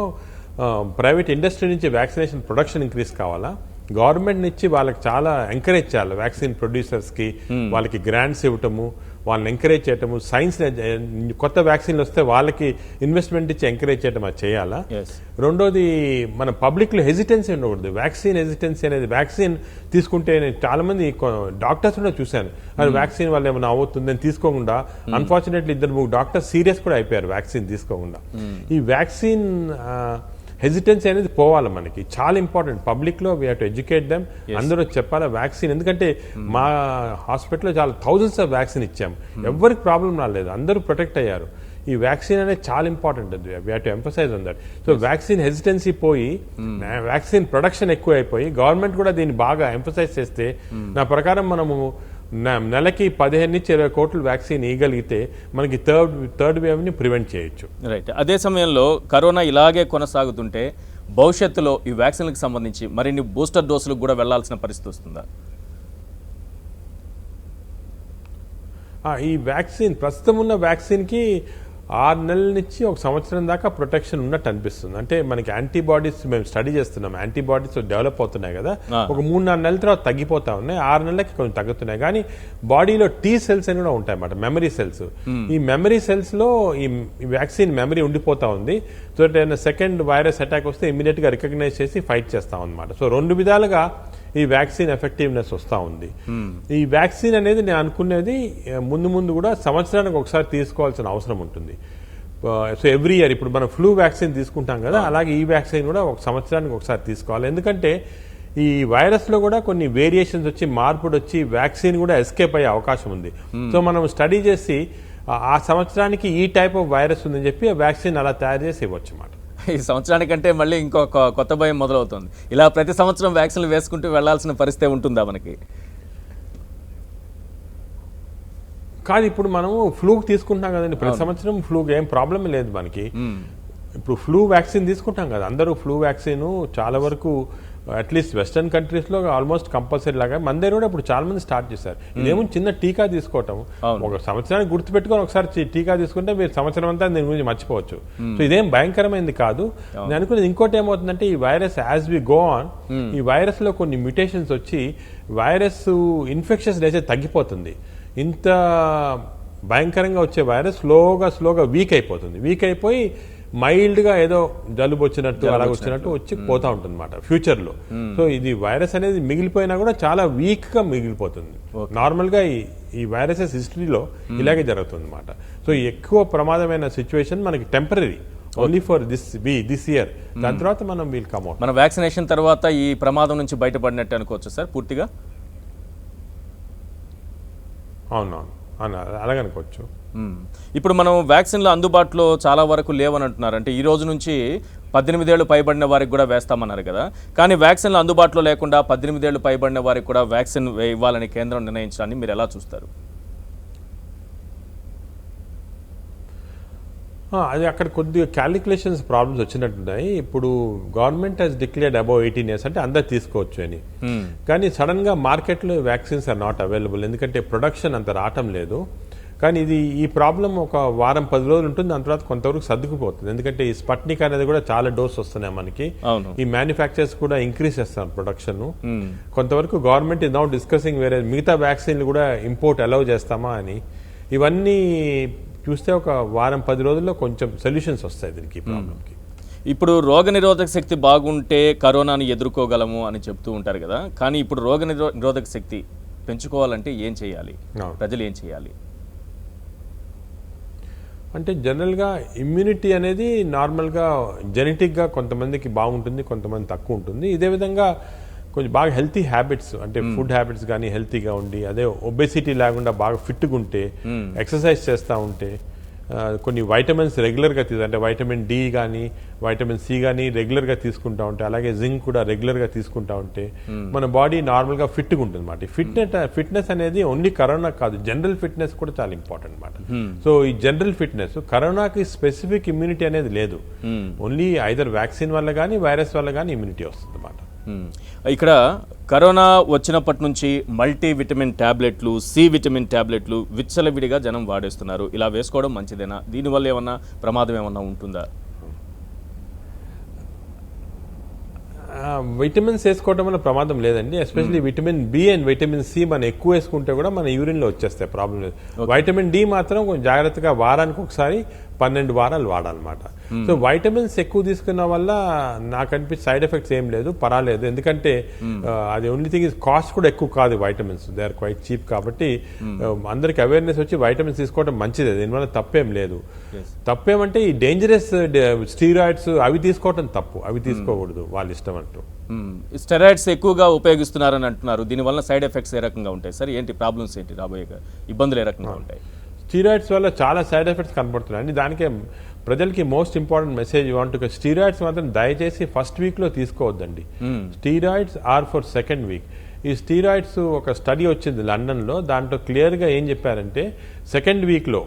ప్రైవేట్ ఇండస్ట్రీ నుంచి వ్యాక్సినేషన్ ప్రొడక్షన్ ఇంక్రీజ్ కావాలా, గవర్నమెంట్ నుంచి వాళ్ళకి చాలా ఎంకరేజ్ చేయాలి. వ్యాక్సిన్ ప్రొడ్యూసర్స్కి వాళ్ళకి గ్రాంట్స్ ఇవ్వటము, వాళ్ళని ఎంకరేజ్ చేయటము, సైన్స్ కొత్త వ్యాక్సిన్లు వస్తే వాళ్ళకి ఇన్వెస్ట్మెంట్ ఇచ్చి ఎంకరేజ్ చేయటం అది చేయాలా. రెండోది, మన పబ్లిక్లో హెజిటెన్సీ ఉండకూడదు. వ్యాక్సిన్ హెజిటెన్సీ అనేది, వ్యాక్సిన్ తీసుకుంటే చాలా మంది డాక్టర్స్ కూడా చూశాను, అది వ్యాక్సిన్ వల్ల ఏమైనా అవుతుందని తీసుకోకుండా అన్ఫార్చునేట్లీ 2-3 డాక్టర్స్ సీరియస్ కూడా అయిపోయారు వ్యాక్సిన్ తీసుకోకుండా. ఈ వ్యాక్సిన్ హెజిటెన్సీ అనేది పోవాలి మనకి, చాలా ఇంపార్టెంట్. పబ్లిక్లో we have to educate them. అందరూ చెప్పాలా వ్యాక్సిన్, ఎందుకంటే మా హాస్పిటల్లో చాలా థౌజండ్స్ ఆఫ్ వ్యాక్సిన్ ఇచ్చాము, ఎవరికి ప్రాబ్లం రాలేదు, అందరూ ప్రొటెక్ట్ అయ్యారు. ఈ వ్యాక్సిన్ అనేది చాలా ఇంపార్టెంట్, అది we have to emphasize on that. So vaccine hesitancy పోయి వ్యాక్సిన్ ప్రొడక్షన్ ఎక్కువ అయిపోయి గవర్నమెంట్ కూడా దీన్ని బాగా ఎంఫసైజ్ చేస్తే నా ప్రకారం మనము నెలకి 15 నుంచి 20 కోట్ల వ్యాక్సిన్ ఇవ్వగలిగితే మనకి థర్డ్ వేవ్ని ప్రివెంట్ చేయొచ్చు. రైట్. అదే సమయంలో కరోనా ఇలాగే కొనసాగుతుంటే భవిష్యత్తులో ఈ వ్యాక్సిన్లకు సంబంధించి మరిన్ని బూస్టర్ డోసులకు కూడా వెళ్లాల్సిన పరిస్థితి వస్తుందా? ఈ వ్యాక్సిన్ ప్రస్తుతం ఉన్న వ్యాక్సిన్కి 6 నెలల నుంచి 1 సంవత్సరం దాకా ప్రొటెక్షన్ ఉన్నట్టు అనిపిస్తుంది. అంటే మనకి యాంటీబాడీస్ మేము స్టడీ చేస్తున్నాం, యాంటీబాడీస్ డెవలప్ అవుతున్నాయి కదా, ఒక 3-4 నెలల తర్వాత తగ్గిపోతా ఉన్నాయి, 6 నెలలకి కొంచెం తగ్గుతున్నాయి. కానీ బాడీలో టీ సెల్స్ అని కూడా ఉంటాయి అన్నమాట, మెమరీ సెల్స్. ఈ మెమరీ సెల్స్ లో ఈ వ్యాక్సిన్ మెమరీ ఉండిపోతా ఉంది. సో ఏదైనా సెకండ్ వైరస్ అటాక్ వస్తే ఇమీడియట్ గా రికగ్నైజ్ చేసి ఫైట్ చేస్తాం అనమాట. సో 2 విధాలుగా ఈ వ్యాక్సిన్ ఎఫెక్టివ్నెస్ వస్తూ ఉంది. ఈ వ్యాక్సిన్ అనేది నేను అనుకునేది ముందు కూడా సంవత్సరానికి ఒకసారి తీసుకోవాల్సిన అవసరం ఉంటుంది. సో ఎవ్రీ ఇయర్ ఇప్పుడు మనం ఫ్లూ వ్యాక్సిన్ తీసుకుంటాం కదా, అలాగే ఈ వ్యాక్సిన్ కూడా 1 సంవత్సరానికి ఒకసారి తీసుకోవాలి. ఎందుకంటే ఈ వైరస్లో కూడా కొన్ని వేరియేషన్స్ వచ్చి మార్పుడు వచ్చి వ్యాక్సిన్ కూడా ఎస్కేప్ అయ్యే అవకాశం ఉంది. సో మనం స్టడీ చేసి ఆ సంవత్సరానికి ఈ టైప్ ఆఫ్ వైరస్ ఉందని చెప్పి ఆ వ్యాక్సిన్ అలా తయారు చేసి ఇవ్వచ్చు అన్నమాట. ఈ సంవత్సరానికంటే మళ్ళీ ఇంకొక కొత్త భయం మొదలవుతుంది. ఇలా ప్రతి సంవత్సరం వ్యాక్సిన్లు వేసుకుంటూ వెళ్లాల్సిన పరిస్థితి ఉంటుందా మనకి? కాదు, ఇప్పుడు మనము ఫ్లూకి తీసుకుంటాం కదండి, ప్రతి సంవత్సరం ఫ్లూకి ఏం ప్రాబ్లం లేదు మనకి. ఇప్పుడు ఫ్లూ వ్యాక్సిన్ తీసుకుంటాం కదా, అందరూ ఫ్లూ వ్యాక్సిన్ చాలా వరకు అట్లీస్ట్ వెస్టర్న్ కంట్రీస్లో ఆల్మోస్ట్ కంపల్సరీ లాగా మన దగ్గర కూడా ఇప్పుడు చాలా మంది స్టార్ట్ చేశారు. ఇదేమో చిన్న టీకా తీసుకోవటం, ఒక సంవత్సరానికి గుర్తుపెట్టుకొని ఒకసారి టీకా తీసుకుంటే మీరు సంవత్సరం అంతా దీని గురించి మర్చిపోవచ్చు. సో ఇదేం భయంకరమైనది కాదు. నేను అనుకున్నది ఇంకోటి ఏమవుతుందంటే ఈ virus as we go on, ఈ వైరస్ లో కొన్ని మ్యూటేషన్స్ వచ్చి వైరస్ ఇన్ఫెక్షన్స్ నేచర్ తగ్గిపోతుంది. ఇంత భయంకరంగా వచ్చే వైరస్ స్లోగా వీక్ అయిపోతుంది. వీక్ అయిపోయి మైల్డ్గా ఏదో జలుబు వచ్చినట్టు అలా వచ్చినట్టు వచ్చి పోతా ఉంటుంది అనమాట ఫ్యూచర్లో. సో ఇది వైరస్ అనేది మిగిలిపోయినా కూడా చాలా వీక్గా మిగిలిపోతుంది. నార్మల్గా ఈ వైరసెస్ హిస్టరీలో ఇలాగే జరుగుతుంది అనమాట. సో ఎక్కువ ప్రమాదమైన సిచ్యువేషన్ మనకి temporary, only for this year. దాని తర్వాత మనం వీల్ కమ్ అవుట్. మన వ్యాక్సినేషన్ తర్వాత ఈ ప్రమాదం నుంచి బయటపడినట్టు అనుకోవచ్చు సార్ పూర్తిగా? అవునవును, అలాగనుకోవచ్చు. ఇప్పుడు మనం వ్యాక్సిన్లు అందుబాటులో చాలా వరకు లేవని అంటున్నారు. అంటే ఈ రోజు నుంచి 18 ఏళ్ళు పైబడిన వారికి కూడా వేస్తామన్నారు కదా, కానీ వ్యాక్సిన్లు అందుబాటులో లేకుండా 18 ఏళ్ళు పైబడిన వారికి కూడా వ్యాక్సిన్ ఇవ్వాలని కేంద్రం నిర్ణయించడాన్ని మీరు ఎలా చూస్తారు? అది అక్కడ కొద్దిగా క్యాలిక్యులేషన్స్ ప్రాబ్లమ్స్ వచ్చినట్టున్నాయి. ఇప్పుడు government has declared above 18 years అంటే అందరు తీసుకోవచ్చు అని, కానీ సడన్ గా మార్కెట్లో వ్యాక్సిన్స్ ఆర్ నాట్ అవైలబుల్, ఎందుకంటే ప్రొడక్షన్ అంత రావటం లేదు. కానీ ఈ ప్రాబ్లం ఒక వారం 10 రోజులు ఉంటుంది, దాని తర్వాత కొంతవరకు సర్దుకుపోతుంది. ఎందుకంటే ఈ స్పట్నిక్ అనేది కూడా చాలా డోస్ వస్తున్నాయి మనకి. ఈ మ్యానుఫ్యాక్చర్స్ కూడా ఇంక్రీజ్ చేస్తున్నారు ప్రొడక్షన్. కొంతవరకు గవర్నమెంట్ ఇస్ నౌ డిస్కసింగ్ వేరే మిగతా వ్యాక్సిన్లు కూడా ఇంపోర్ట్ అలౌ చేస్తామా అని. ఇవన్నీ చూస్తే ఒక వారం 10 రోజుల్లో కొంచెం సొల్యూషన్స్ వస్తాయి దీనికి, ప్రాబ్లంకి. ఇప్పుడు రోగనిరోధక శక్తి బాగుంటే కరోనాని ఎదుర్కోగలము అని చెప్తూ ఉంటారు కదా, కానీ ఇప్పుడు రోగనిరోధక శక్తి పెంచుకోవాలంటే ఏం చేయాలి, ప్రజలు ఏం చేయాలి? అంటే జనరల్గా ఇమ్యూనిటీ అనేది నార్మల్గా జెనెటిక్గా కొంతమందికి బాగుంటుంది, కొంతమంది తక్కువ ఉంటుంది. ఇదే విధంగా కొంచెం బాగా హెల్తీ హ్యాబిట్స్, అంటే ఫుడ్ హ్యాబిట్స్ కానీ హెల్తీగా ఉండి, అదే ఒబెసిటీ లేకుండా బాగా ఫిట్గా ఉంటే, ఎక్సర్సైజ్ చేస్తూ ఉంటే, కొన్ని వైటమిన్స్ రెగ్యులర్గా అంటే వైటమిన్ డి కానీ వైటమిన్ సి కానీ రెగ్యులర్గా తీసుకుంటా ఉంటే, అలాగే జింక్ కూడా రెగ్యులర్గా తీసుకుంటా ఉంటే మన బాడీ నార్మల్గా ఫిట్గా ఉంటుంది అన్నమాట. ఫిట్నెస్ అనేది ఓన్లీ కరోనా కాదు, జనరల్ ఫిట్నెస్ కూడా చాలా ఇంపార్టెంట్ అన్నమాట. సో ఈ జనరల్ ఫిట్నెస్, కరోనాకి స్పెసిఫిక్ ఇమ్యూనిటీ అనేది లేదు, ఓన్లీ ఐదర్ వ్యాక్సిన్ వల్ల కానీ వైరస్ వల్ల కానీ ఇమ్యూనిటీ వస్తుంది అన్నమాట. ఇక్కడ కరోనా వచ్చినప్పటి నుంచి మల్టీ విటమిన్ ట్యాబ్లెట్లు, సి విటమిన్ ట్యాబ్లెట్లు విచ్చలవిడిగా జనం వాడేస్తున్నారు. ఇలా వేసుకోవడం మంచిదేనా? దీనివల్ల ఏమన్నా ప్రమాదం ఏమన్నా ఉంటుందా? విటమిన్స్ వేసుకోవడం వల్ల ప్రమాదం లేదండి. Especially vitamin B and vitamin C మనం ఎక్కువ వేసుకుంటే కూడా మన యూరిన్లో వచ్చేస్తాయి, ప్రాబ్లం లేదు. వైటమిన్ డి మాత్రం కొంచెం జాగ్రత్తగా వారానికి ఒకసారి 12 వారాలు వాడాలన్నమాట. సో వైటమిన్స్ ఎక్కువ తీసుకున్న వల్ల నాకు అనిపించి సైడ్ ఎఫెక్ట్స్ ఏం లేదు, పర్వాలేదు. ఎందుకంటే అది ఓన్లీ థింగ్ ఇస్ కాస్ట్ కూడా ఎక్కువ కాదు vitamins, they are quite cheap. కాబట్టి అందరికి అవేర్నెస్ వచ్చి వైటమిన్స్ తీసుకోవడం మంచిది, దీనివల్ల తప్పేం లేదు. తప్పేమంటే ఈ డేంజరస్ స్టీరాయిడ్స్ అవి తీసుకోవటం తప్పు, అవి తీసుకోకూడదు, వాళ్ళ ఇష్టం అంటూ. స్టెరాయిడ్స్ ఎక్కువగా ఉపయోగిస్తున్నారని అంటున్నారు, దీనివల్ల సైడ్ ఎఫెక్ట్స్ ఏ రకంగా ఉంటాయి సార్? ఏంటి ప్రాబ్లమ్స్ ఏంటి, రాబోయే ఇబ్బందులు ఏ రకంగా ఉంటాయి? స్టీరాయిడ్స్ వల్ల చాలా సైడ్ ఎఫెక్ట్స్ కనపడుతున్నాయి. దానికే ప్రజలకి most important message want, steroids మాత్రం దయచేసి ఫస్ట్ వీక్ లో తీసుకోవద్దండి. Steroids are for second week. ఈ స్టీరాయిడ్స్ ఒక స్టడీ వచ్చింది లండన్ లో, దాంట్లో క్లియర్ గా ఏం చెప్పారంటే సెకండ్ వీక్ లో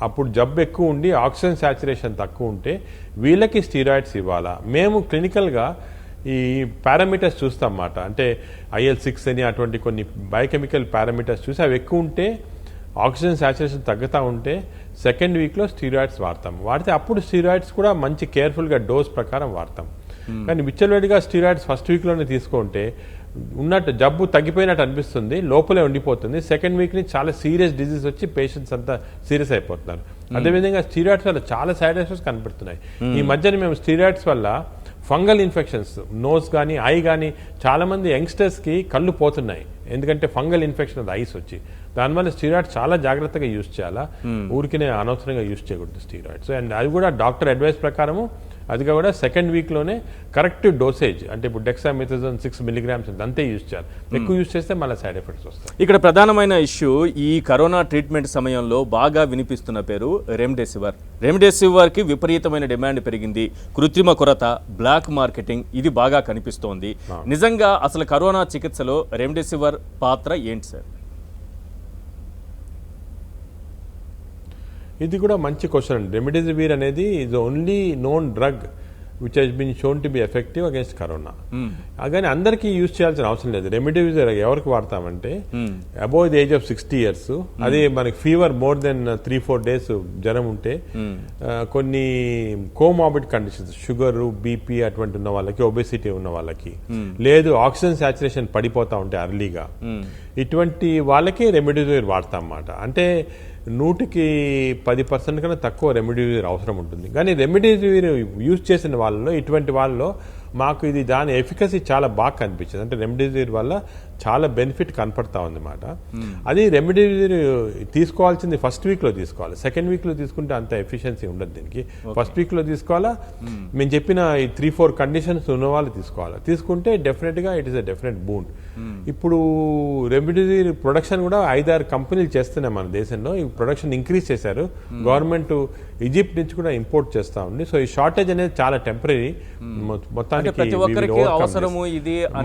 అప్పుడు జబ్బు ఎక్కువ ఉండి ఆక్సిజన్ సాచురేషన్ తక్కువ ఉంటే వీళ్ళకి స్టీరాయిడ్స్ ఇవ్వాలా. మేము క్లినికల్గా ఈ పారామీటర్స్ చూస్తాం అన్నమాట. అంటే IL-6 అని అటువంటి కొన్ని బయోకెమికల్ పారామీటర్స్ చూసి అవి ఎక్కువ ఉంటే, ఆక్సిజన్ సాచురేషన్ తగ్గుతూ ఉంటే సెకండ్ వీక్లో స్టీరాయిడ్స్ వాడితే అప్పుడు స్టీరాయిడ్స్ కూడా మంచి కేర్ఫుల్గా డోస్ ప్రకారం వాడతాం. కానీ విచ్చలవిడిగా స్టీరాయిడ్స్ ఫస్ట్ వీక్లోనే తీసుకుంటే ఉన్నట్టు జబ్బు తగ్గిపోయినట్టు అనిపిస్తుంది, లోపలే ఉండిపోతుంది. సెకండ్ వీక్ నుంచి చాలా సీరియస్ డిజీజ్ వచ్చి పేషెంట్స్ అంతా సీరియస్ అయిపోతున్నారు. అదేవిధంగా స్టీరాయిడ్స్ వల్ల చాలా సైడ్ ఎఫెక్ట్స్ కనపడుతున్నాయి. ఈ మధ్యన మేము స్టీరాయిడ్స్ వల్ల ఫంగల్ ఇన్ఫెక్షన్స్, నోస్ కానీ ఐ కానీ, చాలా మంది యంగ్స్టర్స్కి కళ్ళు పోతున్నాయి, ఎందుకంటే ఫంగల్ ఇన్ఫెక్షన్ అది ఐస్ వచ్చి. దానివల్ల స్టీరాయిడ్స్ చాలా జాగ్రత్తగా యూజ్ చేయాలా, ఊరికినే అనవసరంగా యూజ్ చేయకూడదు స్టీరాయిడ్స్. అండ్ అది కూడా డాక్టర్ అడ్వైస్ ప్రకారము, అది కూడా సెకండ్ వీక్లోనే కరెక్ట్ డోసేజ్, అంటే ఇప్పుడు డెక్సామెథాజోన్ 6 mg అంతే యూజ్ చేయాలి. ఎక్కువ యూజ్ చేస్తే మళ్ళీ సైడ్ ఎఫెక్ట్స్ వస్తాయి. ఇక్కడ ప్రధానమైన ఇష్యూ ఈ కరోనా ట్రీట్మెంట్ సమయంలో బాగా వినిపిస్తున్న పేరు రెమ్డెసివిర్. రెమ్డెసివిర్కి విపరీతమైన డిమాండ్ పెరిగింది, కృత్రిమ కొరత, బ్లాక్ మార్కెటింగ్ ఇది బాగా కనిపిస్తోంది. నిజంగా అసలు కరోనా చికిత్సలో రెమ్డెసివిర్ పాత్ర ఏంటి సార్? ఇది కూడా మంచి క్వశ్చన్ అండి. రెమ్డెసివిర్ అనేది is only known drug which has been shown to be effective against corona. కానీ అందరికీ యూజ్ చేయాల్సిన అవసరం లేదు. రెమ్డెసివిర్ ఎవరికి వాడతామంటే above the age of 60 years, అది మనకి ఫీవర్ మోర్ దెన్ 3-4 days జ్వరం ఉంటే, కొన్ని కోమార్బిడ్ కండిషన్స్, షుగర్, బీపీ అటువంటి ఉన్న వాళ్ళకి, ఒబెసిటీ ఉన్న వాళ్ళకి, లేదు ఆక్సిజన్ సాచురేషన్ పడిపోతా ఉంటే అర్లీగా, ఇటువంటి వాళ్ళకి రెమ్డెసివిర్ వాడతాం అన్నమాట. అంటే 100% కన్నా తక్కువ రెమ్డెసివిర్ అవసరం ఉంటుంది. కానీ రెమ్డెసివిర్ యూజ్ చేసిన వాళ్ళలో, ఇటువంటి వాళ్ళలో మాకు ఇది దాని ఎఫికసీ చాలా బాగా కనిపించింది. అంటే రెమ్డెసివిర్ వల్ల చాలా బెనిఫిట్ కనపడతా ఉంది అన్నమాట. అది రెమ్డెసివిర్ తీసుకోవాల్సింది ఫస్ట్ వీక్లో తీసుకోవాలి, సెకండ్ వీక్లో తీసుకుంటే అంత ఎఫిషియన్సీ ఉండదు దీనికి. ఫస్ట్ వీక్లో తీసుకోవాలా, మేము చెప్పిన ఈ 3-4 కండిషన్స్ ఉన్న వాళ్ళు తీసుకోవాలి. తీసుకుంటే డెఫినెట్గా it is a definite boon. ఇప్పుడు రెమ్డెసివిర్ ప్రొడక్షన్ కూడా 5-6 కంపెనీలు చేస్తున్నాయి మన దేశంలో. ఈ ప్రొడక్షన్ ఇంక్రీజ్ చేశారు, గవర్నమెంట్ ఈజిప్ట్ నుంచి కూడా ఇంపోర్ట్ చేస్తా ఉంది. సో ఈ షార్టేజ్ అనేది చాలా టెంపరీ. మొత్తానికి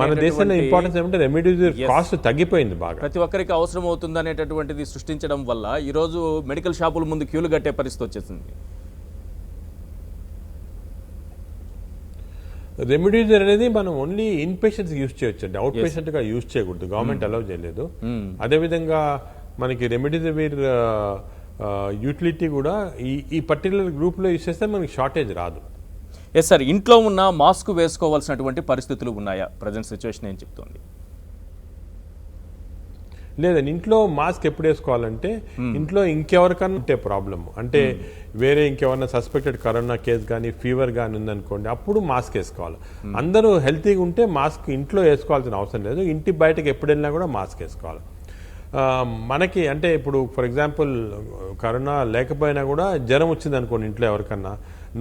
మన దేశంలో ఇంపార్టెన్స్ ఏమంటే రెమ్డెసివిర్ కాస్ట్ తగ్గిపోయింది బాగా, ప్రతి ఒక్కరికి అవసరం అవుతుంది అనేటటువంటిది సృష్టించడం వల్ల ఈ రోజు మెడికల్ షాపుల ముందు క్యూలు కట్టే పరిస్థితి వచ్చేసింది. రెమ్డెసివిర్ అనేది మనం ఓన్లీ ఇన్ పేషెంట్స్ యూజ్ చేయొచ్చు అండి, అవుట్ పేషెంట్ గా యూజ్ చేయకూడదు, గవర్నమెంట్ అలౌ చేయలేదు. అదేవిధంగా మనకి రెమ్డెసివిర్ యూటిలిటీ కూడా ఈ పర్టికులర్ గ్రూప్ లో యూజ్ చేస్తే మనకి షార్టేజ్ రాదు. ఎస్ సార్, ఇంట్లో ఉన్న మాస్క్ వేసుకోవాల్సినటువంటి పరిస్థితులు ఉన్నాయా? ప్రజెంట్ సిచ్యువేషన్ ఏం చెప్తుంది? లేదండి, ఇంట్లో మాస్క్ ఎప్పుడు వేసుకోవాలంటే ఇంట్లో ఇంకెవరికన్నా ఉంటే ప్రాబ్లమ్, అంటే వేరే ఇంకెవరన్నా సస్పెక్టెడ్ కరోనా కేసు కానీ ఫీవర్ కానీ ఉందనుకోండి, అప్పుడు మాస్క్ వేసుకోవాలి. అందరూ హెల్తీగా ఉంటే మాస్క్ ఇంట్లో వేసుకోవాల్సిన అవసరం లేదు, ఇంటి బయటకు ఎప్పుడు వెళ్ళినా కూడా మాస్క్ వేసుకోవాలి. మనకి అంటే ఇప్పుడు ఫర్ ఎగ్జాంపుల్ కరోనా లేకపోయినా కూడా జ్వరం వచ్చింది అనుకోండి ఇంట్లో ఎవరికన్నా,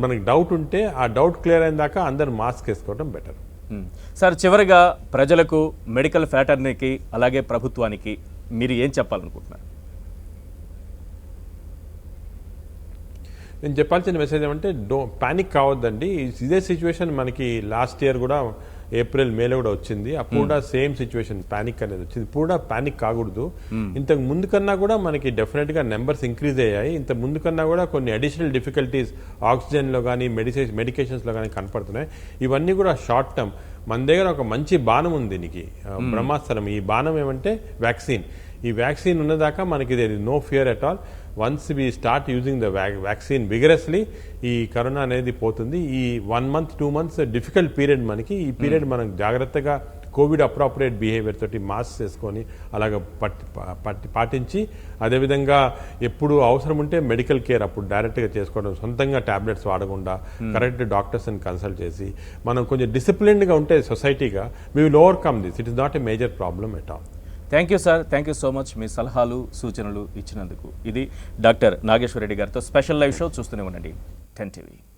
మనకి డౌట్ ఉంటే ఆ డౌట్ క్లియర్ అయిన దాకా అందరు మాస్క్ వేసుకోవడం బెటర్. సార్, చివరిగా ప్రజలకు, మెడికల్ ఫ్యాటర్నీకి, అలాగే ప్రభుత్వానికి మీరు ఏం చెప్పాలనుకుంటున్నారు? నేను చెప్పాల్సిన మెసేజ్ ఏమంటే పానిక్ కావద్దండి. ఇదే సిచ్యువేషన్ మనకి లాస్ట్ ఇయర్ కూడా ఏప్రిల్ మేలో కూడా వచ్చింది, అప్పుడు కూడా సేమ్ సిచ్యువేషన్, పానిక్ అనేది వచ్చింది. ఇప్పుడు కూడా పానిక్ కాకూడదు. ఇంతకు ముందు కన్నా కూడా మనకి డెఫినెట్ గా నెంబర్స్ ఇంక్రీజ్ అయ్యాయి. ఇంత ముందు కన్నా కూడా కొన్ని అడిషనల్ డిఫికల్టీస్ ఆక్సిజన్ లో కానీ మెడికేషన్స్ లో కానీ కనపడుతున్నాయి. ఇవన్నీ కూడా షార్ట్ టర్మ్. మన దగ్గర ఒక మంచి బాణం ఉంది దీనికి, బ్రహ్మాస్త్రం. ఈ బాణం ఏమంటే వ్యాక్సిన్. ఈ వ్యాక్సిన్ ఉన్నదాకా మనకి no fear at all. Once we start using the vaccine vigorously, ఈ కరోనా అనేది పోతుంది. ఈ 1 month 2 months డిఫికల్ట్ పీరియడ్ మనకి. ఈ పీరియడ్ మనం జాగ్రత్తగా కోవిడ్ అప్రాపరియేట్ బిహేవియర్ తోటి మాస్క్ వేసుకొని అలాగ పాటించి అదేవిధంగా ఎప్పుడు అవసరం ఉంటే మెడికల్ కేర్ అప్పుడు డైరెక్ట్గా చేసుకోవడం, సొంతంగా టాబ్లెట్స్ వాడకుండా కరెక్ట్ డాక్టర్స్ని కన్సల్ట్ చేసి మనం కొంచెం డిసిప్లిన్డ్గా ఉంటే సొసైటీగా we will overcome this. It is not a major problem at all. Thank you sir, thank you so much మీ సలహాలు సూచనలు ఇచ్చినందుకు. ఇది డాక్టర్ నాగేశ్వర రెడ్డి గారితో స్పెషల్ లైవ్ షో. చూస్తూనే ఉండండి 10 TV.